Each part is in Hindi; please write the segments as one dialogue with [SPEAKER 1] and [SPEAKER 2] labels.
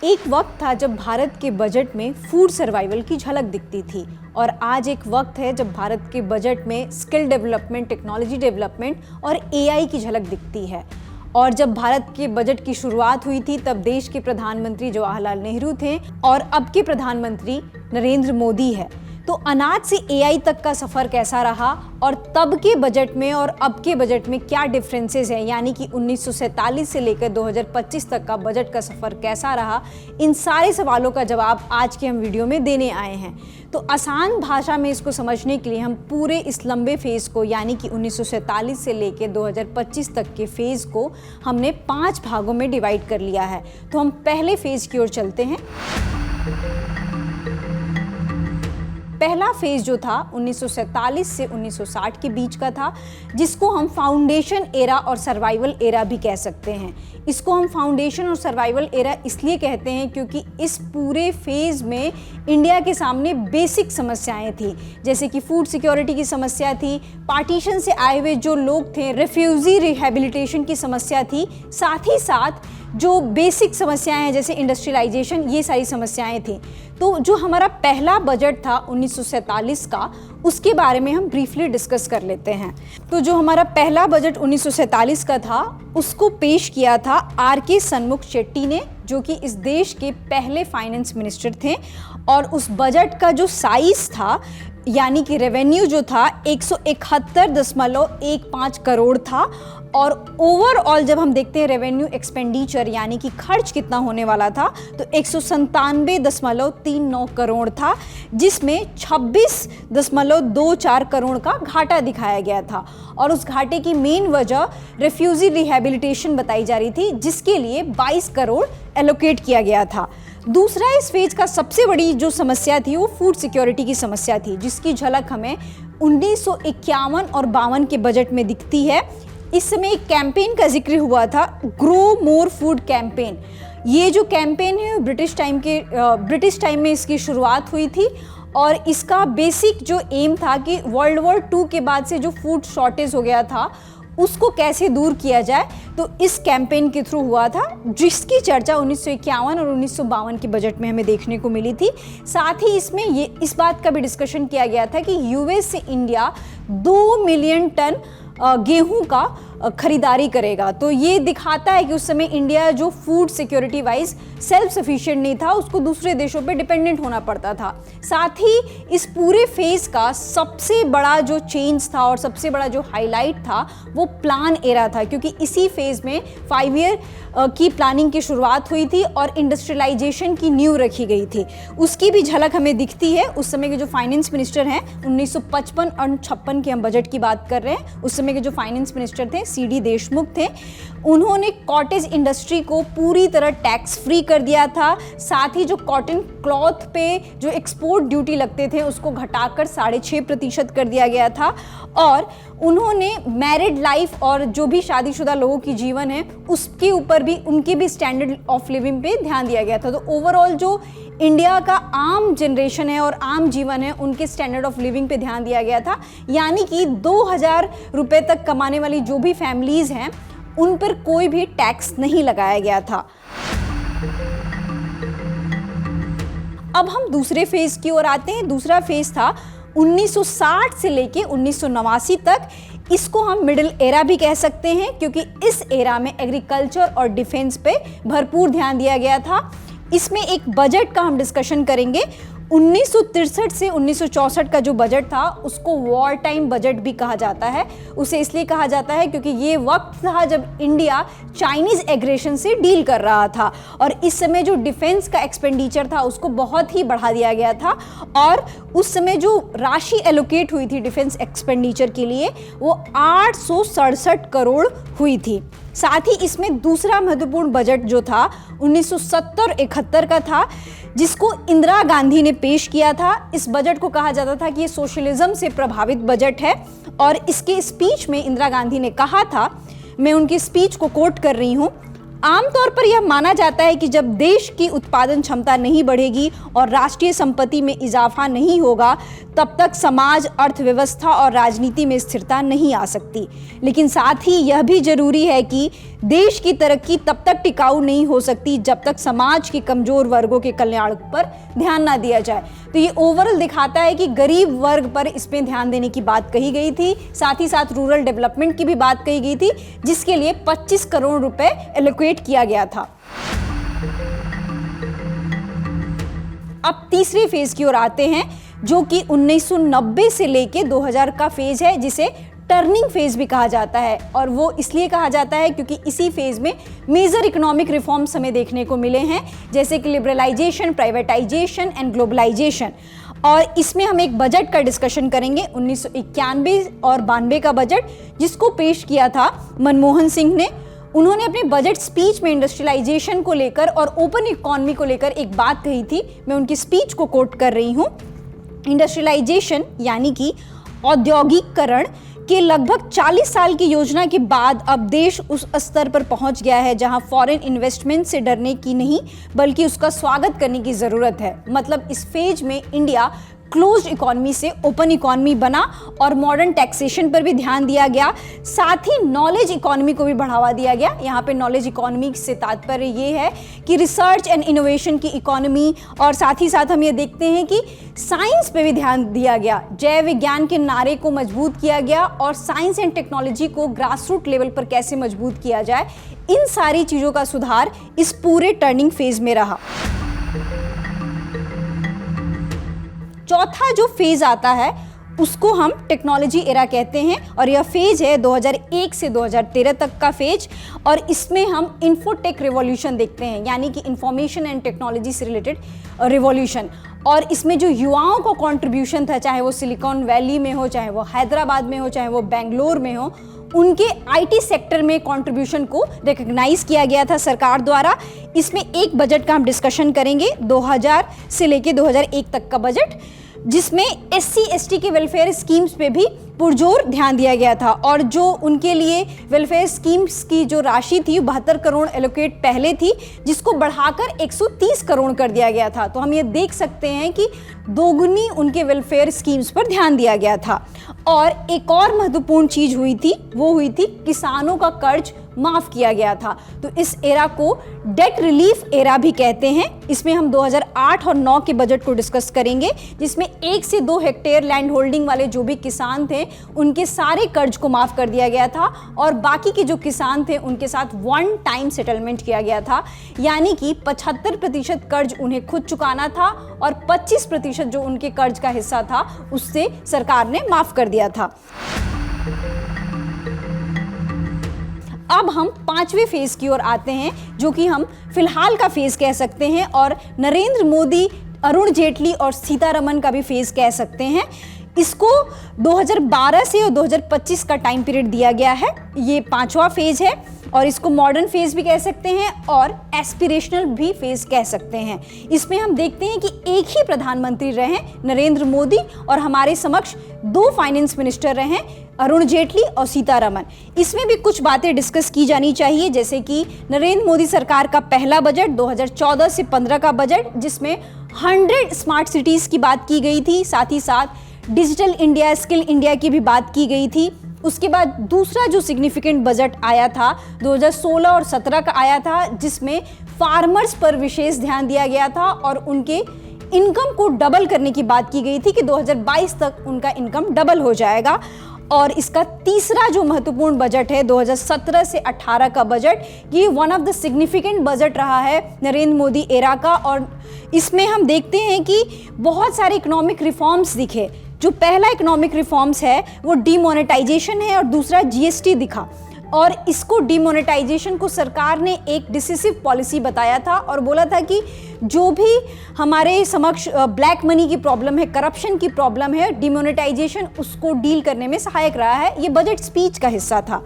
[SPEAKER 1] एक वक्त था जब भारत के बजट में फूड सर्वाइवल की झलक दिखती थी और आज एक वक्त है जब भारत के बजट में स्किल डेवलपमेंट, टेक्नोलॉजी डेवलपमेंट और एआई की झलक दिखती है। और जब भारत के बजट की शुरुआत हुई थी तब देश के प्रधानमंत्री जवाहरलाल नेहरू थे और अब के प्रधानमंत्री नरेंद्र मोदी है। तो अनाज से एआई तक का सफ़र कैसा रहा और तब के बजट में और अब के बजट में क्या डिफरेंसेस हैं, यानी कि 1947 से लेकर 2025 तक का बजट का सफ़र कैसा रहा, इन सारे सवालों का जवाब आज के हम वीडियो में देने आए हैं। तो आसान भाषा में इसको समझने के लिए हम पूरे इस लंबे फेज़ को, यानी कि 1947 से लेकर 2025 तक के फेज़ को हमने 5 भागों में डिवाइड कर लिया है। तो हम पहले फेज़ की ओर चलते हैं। पहला फेज़ जो था 1947 से 1960 के बीच का था, जिसको हम फाउंडेशन एरा और सर्वाइवल एरा भी कह सकते हैं। इसको हम फाउंडेशन और सर्वाइवल एरा इसलिए कहते हैं क्योंकि इस पूरे फेज़ में इंडिया के सामने बेसिक समस्याएं थी, जैसे कि फूड सिक्योरिटी की समस्या थी, पार्टीशन से आए हुए जो लोग थे, रेफ्यूजी रिहेबिलिटेशन की समस्या थी, साथ ही साथ जो बेसिक समस्याएं हैं जैसे इंडस्ट्रियलाइजेशन, ये सारी समस्याएं थी। तो जो हमारा पहला बजट था 1947 का, उसके बारे में हम ब्रीफली डिस्कस कर लेते हैं। तो जो हमारा पहला बजट 1947 का था उसको पेश किया था आर.के. सन्मुख शेट्टी ने, जो कि इस देश के पहले फाइनेंस मिनिस्टर थे। और उस बजट का जो साइज़ था, यानी कि रेवेन्यू जो था 171.15 करोड़ था। और ओवरऑल जब हम देखते हैं रेवेन्यू एक्सपेंडिचर, यानी कि खर्च कितना होने वाला था, तो 197.39 करोड़ था, जिसमें 26.24 करोड़ का घाटा दिखाया गया था। और उस घाटे की मेन वजह रेफ्यूजी रिहेबिलिटेशन बताई जा रही थी, जिसके लिए 22 करोड़ एलोकेट किया गया था। दूसरा इस फेज का सबसे बड़ी जो समस्या थी वो फूड सिक्योरिटी की समस्या थी, जिसकी झलक हमें 1951 और 52 के बजट में दिखती है। इस समय एक कैंपेन का जिक्र हुआ था, ग्रो मोर फूड कैंपेन। ये जो कैंपेन है ब्रिटिश टाइम में इसकी शुरुआत हुई थी और इसका बेसिक जो एम था कि वर्ल्ड वॉर 2 के बाद से जो फूड शॉर्टेज हो गया था उसको कैसे दूर किया जाए, तो इस कैंपेन के थ्रू हुआ था, जिसकी चर्चा 1951 और 1952 के बजट में हमें देखने को मिली थी। साथ ही इसमें इस बात का भी डिस्कशन किया गया था कि यूएस से इंडिया 2 मिलियन टन गेहूं का खरीदारी करेगा। तो ये दिखाता है कि उस समय इंडिया जो food security wise self sufficient नहीं था, उसको दूसरे देशों पे डिपेंडेंट होना पड़ता था। साथ ही इस पूरे फेज का सबसे बड़ा जो चेंज था और सबसे बड़ा जो हाईलाइट था वो प्लान एरा था, क्योंकि इसी फेज में 5 ईयर की प्लानिंग की शुरुआत हुई थी और इंडस्ट्रियलाइजेशन की नींव रखी गई थी। उसकी भी झलक हमें दिखती है। उस समय के जो फाइनेंस मिनिस्टर हैं, 1955 और 56 के हम बजट की बात कर रहे हैं, उस समय के जो फाइनेंस मिनिस्टर थे सी.डी. देशमुख थे। उन्होंने कॉटेज इंडस्ट्री को पूरी तरह टैक्स फ्री कर दिया था। साथ ही जो कॉटन क्लॉथ पे जो एक्सपोर्ट ड्यूटी लगते थे उसको घटाकर 6.5% कर दिया गया था। और उन्होंने मैरिड लाइफ और जो भी शादीशुदा लोगों की जीवन है उसके ऊपर भी, उनके भी स्टैंडर्ड ऑफ लिविंग पे ध्यान दिया गया था। तो ओवरऑल जो इंडिया का आम जनरेशन है और आम जीवन है, उनके स्टैंडर्ड ऑफ लिविंग पे ध्यान दिया गया था, यानी कि 2000 रुपये तक कमाने वाली जो भी फैमिलीज़ हैं उन पर कोई भी टैक्स नहीं लगाया गया था। अब हम दूसरे फेज की ओर आते हैं। दूसरा फेज था 1960 से लेके 1989 तक। इसको हम मिडिल एरा भी कह सकते हैं, क्योंकि इस एरा में एग्रीकल्चर और डिफेंस पे भरपूर ध्यान दिया गया था। इसमें एक बजट का हम डिस्कशन करेंगे। 1963 से 1964 का जो बजट था उसको वॉर टाइम बजट भी कहा जाता है। उसे इसलिए कहा जाता है क्योंकि ये वक्त था जब इंडिया चाइनीज़ एग्रेशन से डील कर रहा था और इस समय जो डिफेंस का एक्सपेंडिचर था उसको बहुत ही बढ़ा दिया गया था। और उस समय जो राशि एलोकेट हुई थी डिफेंस एक्सपेंडिचर के लिए वो 867 करोड़ हुई थी। साथ ही इसमें दूसरा महत्वपूर्ण बजट जो था 1970-71 का था, जिसको इंदिरा गांधी ने पेश किया था। इस बजट को कहा जाता था कि ये सोशलिज्म से प्रभावित बजट है। और इसके स्पीच में इंदिरा गांधी ने कहा था, मैं उनकी स्पीच को कोट कर रही हूँ, आमतौर पर यह माना जाता है कि जब देश की उत्पादन क्षमता नहीं बढ़ेगी और राष्ट्रीय संपत्ति में इजाफा नहीं होगा, तब तक समाज, अर्थव्यवस्था और राजनीति में स्थिरता नहीं आ सकती। लेकिन साथ ही यह भी जरूरी है कि देश की तरक्की तब तक टिकाऊ नहीं हो सकती जब तक समाज के कमजोर वर्गों के कल्याण पर ध्यान ना दिया जाए। तो ये ओवरऑल दिखाता है कि गरीब वर्ग पर इसमें ध्यान देने की बात कही गई थी, साथ ही साथ रूरल डेवलपमेंट की भी बात कही गई थी, जिसके लिए 25 करोड़ रुपए एलोकेट किया गया था। अब तीसरे फेज की ओर आते हैं, जो कि 1990 से लेके 2000 का फेज है, जिसे टर्निंग फेज भी कहा जाता है। और वो इसलिए कहा जाता है क्योंकि इसी फेज में मेजर इकोनॉमिक रिफॉर्म्स हमें देखने को मिले हैं, जैसे कि लिबरलाइजेशन, प्राइवेटाइजेशन एंड ग्लोबलाइजेशन। और इसमें हम एक बजट का डिस्कशन करेंगे, 1991 और 92 का बजट, जिसको पेश किया था मनमोहन सिंह ने। उन्होंने अपने बजट स्पीच में इंडस्ट्रियलाइजेशन को लेकर और ओपन इकोनॉमी को लेकर एक बात कही थी। मैं उनकी स्पीच को कोट कर रही हूँ। इंडस्ट्रियलाइजेशन यानी कि औद्योगिकरण के लगभग 40 साल की योजना के बाद अब देश उस स्तर पर पहुंच गया है जहां फॉरेन इन्वेस्टमेंट से डरने की नहीं बल्कि उसका स्वागत करने की ज़रूरत है। मतलब इस फेज में इंडिया क्लोज्ड इकोनॉमी से ओपन इकोनॉमी बना और मॉडर्न टैक्सेशन पर भी ध्यान दिया गया, साथ ही नॉलेज इकोनॉमी को भी बढ़ावा दिया गया। यहाँ पे नॉलेज इकोनॉमी से तात्पर्य ये है कि रिसर्च एंड इनोवेशन की इकोनॉमी, और साथ ही साथ हम ये देखते हैं कि साइंस पे भी ध्यान दिया गया। जैव विज्ञान के नारे को मजबूत किया गया और साइंस एंड टेक्नोलॉजी को ग्रासरूट लेवल पर कैसे मजबूत किया जाए, इन सारी चीज़ों का सुधार इस पूरे टर्निंग फेज में रहा। चौथा जो फेज आता है उसको हम टेक्नोलॉजी एरा कहते हैं, और यह फेज है 2001 से 2013 तक का फेज। और इसमें हम इन्फोटेक रिवॉल्यूशन देखते हैं, यानी कि इंफॉर्मेशन एंड टेक्नोलॉजी से रिलेटेड रिवॉल्यूशन। और इसमें जो युवाओं का कंट्रीब्यूशन था, चाहे वो सिलिकॉन वैली में हो, चाहे वो हैदराबाद में हो, चाहे वो बेंगलोर में हो, उनके आईटी सेक्टर में कंट्रीब्यूशन को रिकग्नाइज किया गया था सरकार द्वारा। इसमें एक बजट का हम डिस्कशन करेंगे, 2000 से लेके 2001 तक का बजट, जिसमें SC ST के वेलफेयर स्कीम्स पे भी पुरजोर ध्यान दिया गया था। और जो उनके लिए वेलफेयर स्कीम्स की जो राशि थी 72 करोड़ एलोकेट पहले थी, जिसको बढ़ाकर 130 करोड़ कर दिया गया था। तो हम ये देख सकते हैं कि दोगुनी उनके वेलफेयर स्कीम्स पर ध्यान दिया गया था। और एक और महत्वपूर्ण चीज हुई थी, वो हुई थी किसानों का कर्ज माफ किया गया था। तो इस एरा को डेट रिलीफ एरा भी कहते हैं। इसमें हम 2008 और 9 के बजट को डिस्कस करेंगे, जिसमें 1 से 2 हेक्टेयर लैंड होल्डिंग वाले जो भी किसान थे उनके सारे कर्ज को माफ कर दिया गया था, और बाकी के जो किसान थे उनके साथ वन टाइम सेटलमेंट किया गया था, यानी कि 75% कर्ज उन्हें खुद चुकाना था और 25% जो उनके कर्ज का हिस्सा था उससे सरकार ने माफ कर दिया था। अब हम 5वें फेज की ओर आते हैं, जो कि हम फिलहाल का फेज कह सकते हैं, और नरेंद्र मोदी, अरुण जेटली और सीतारमन का भी फेज कह सकते हैं। इसको 2012 से और 2025 का टाइम पीरियड दिया गया है। ये 5वां फेज है, और इसको मॉडर्न फेज भी कह सकते हैं और एस्पिरेशनल भी फेज कह सकते हैं। इसमें हम देखते हैं कि एक ही प्रधानमंत्री रहे, नरेंद्र मोदी, और हमारे समक्ष 2 फाइनेंस मिनिस्टर रहे, अरुण जेटली और सीतारमन। इसमें भी कुछ बातें डिस्कस की जानी चाहिए, जैसे कि नरेंद्र मोदी सरकार का पहला बजट 2014 से 15 का बजट, जिसमें 100 स्मार्ट सिटीज़ की बात की गई थी, साथ ही साथ डिजिटल इंडिया, स्किल इंडिया की भी बात की गई थी। उसके बाद दूसरा जो सिग्निफिकेंट बजट आया था 2016 और 17 का आया था, जिसमें फार्मर्स पर विशेष ध्यान दिया गया था और उनके इनकम को डबल करने की बात की गई थी कि 2022 तक उनका इनकम डबल हो जाएगा। और इसका तीसरा जो महत्वपूर्ण बजट है 2017 से 18 का बजट, ये one of the significant budget रहा है नरेंद्र मोदी एरा का। और इसमें हम देखते हैं कि बहुत सारे इकोनॉमिक रिफॉर्म्स दिखे। जो पहला इकोनॉमिक रिफॉर्म्स है वो डीमोनेटाइजेशन है, और दूसरा GST दिखा। और इसको डीमोनेटाइजेशन को सरकार ने एक डिसिसिव पॉलिसी बताया था और बोला था कि जो भी हमारे समक्ष ब्लैक मनी की प्रॉब्लम है, करप्शन की प्रॉब्लम है, डीमोनेटाइजेशन उसको डील करने में सहायक रहा है। ये बजट स्पीच का हिस्सा था।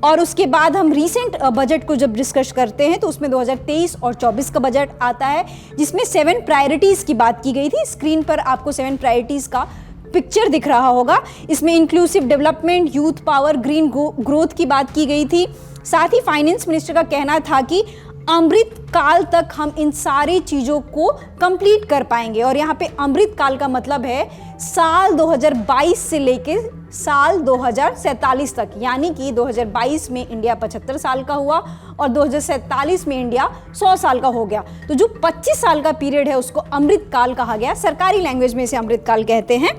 [SPEAKER 1] और उसके बाद हम रीसेंट बजट को जब डिस्कस करते हैं तो उसमें 2023 और 24 का बजट आता है, जिसमें 7 प्रायोरिटीज़ की बात की गई थी। स्क्रीन पर आपको 7 प्रायोरिटीज़ का पिक्चर दिख रहा होगा। इसमें inclusive development, youth power, green growth की बात की गई थी। साथ ही फाइनेंस मिनिस्टर का कहना था कि अमृत काल तक हम इन सारी चीज़ों को कंप्लीट कर पाएंगे। और यहाँ पे अमृत काल का मतलब है साल 2022 से लेके साल 2047 तक, यानी कि 2022 में इंडिया 75 साल का हुआ और 2047 में इंडिया 100 साल का हो गया। तो जो 25 साल का पीरियड है उसको अमृत काल कहा गया, सरकारी लैंग्वेज में इसे अमृत काल कहते हैं।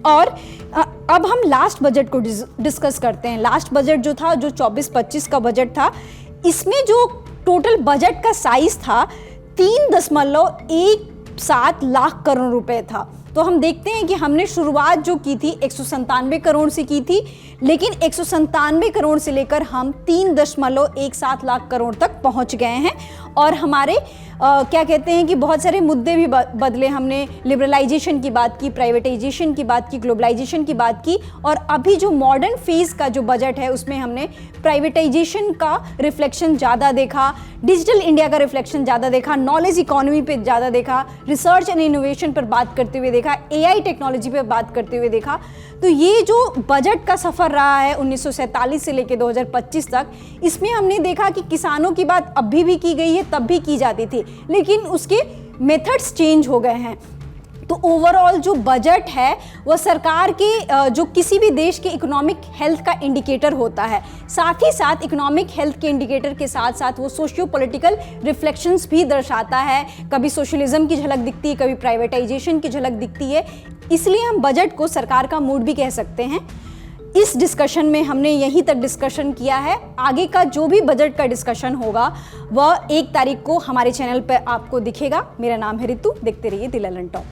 [SPEAKER 1] और अब हम लास्ट बजट को डिस्कस करते हैं। लास्ट बजट जो था, जो 24-25 का बजट था, इसमें जो टोटल बजट का साइज था 3.17 लाख करोड़ रुपए था। तो हम देखते हैं कि हमने शुरुआत जो की थी 197 करोड़ से की थी, लेकिन 197 करोड़ से लेकर हम 3.17 लाख करोड़ तक पहुंच गए हैं। और हमारे क्या कहते हैं कि बहुत सारे मुद्दे भी बदले। हमने लिबरलाइजेशन की बात की, प्राइवेटाइजेशन की बात की, ग्लोबलाइजेशन की बात की। और अभी जो मॉडर्न फेज का जो बजट है उसमें हमने प्राइवेटाइजेशन का रिफ्लेक्शन ज़्यादा देखा, डिजिटल इंडिया का रिफ्लेक्शन ज़्यादा देखा, नॉलेज इकोनॉमी पे ज़्यादा देखा, रिसर्च एंड इनोवेशन पर बात करते हुए देखा, AI टेक्नोलॉजी पे बात करते हुए देखा। तो ये जो बजट का सफ़र रहा है 1947 से लेकर 2025 तक, इसमें हमने देखा कि किसानों की बात अभी भी की गई है, तब भी की जाती थी, लेकिन उसके मेथड्स चेंज हो गए हैं। तो ओवरऑल जो बजट है वह सरकार के जो किसी भी देश के इकोनॉमिक हेल्थ का इंडिकेटर होता है। साथ ही साथ इकोनॉमिक हेल्थ के इंडिकेटर के साथ साथ वो सोशियो पॉलिटिकल रिफ्लेक्शंस भी दर्शाता है। कभी सोशलिज्म की झलक दिखती है, कभी प्राइवेटाइजेशन की झलक दिखती है। इसलिए हम बजट को सरकार का मूड भी कह सकते हैं। इस डिस्कशन में हमने यहीं तक डिस्कशन किया है। आगे का जो भी बजट का डिस्कशन होगा वह 1 तारीख को हमारे चैनल पर आपको दिखेगा। मेरा नाम है रितु, देखते रहिए द ललन टॉक।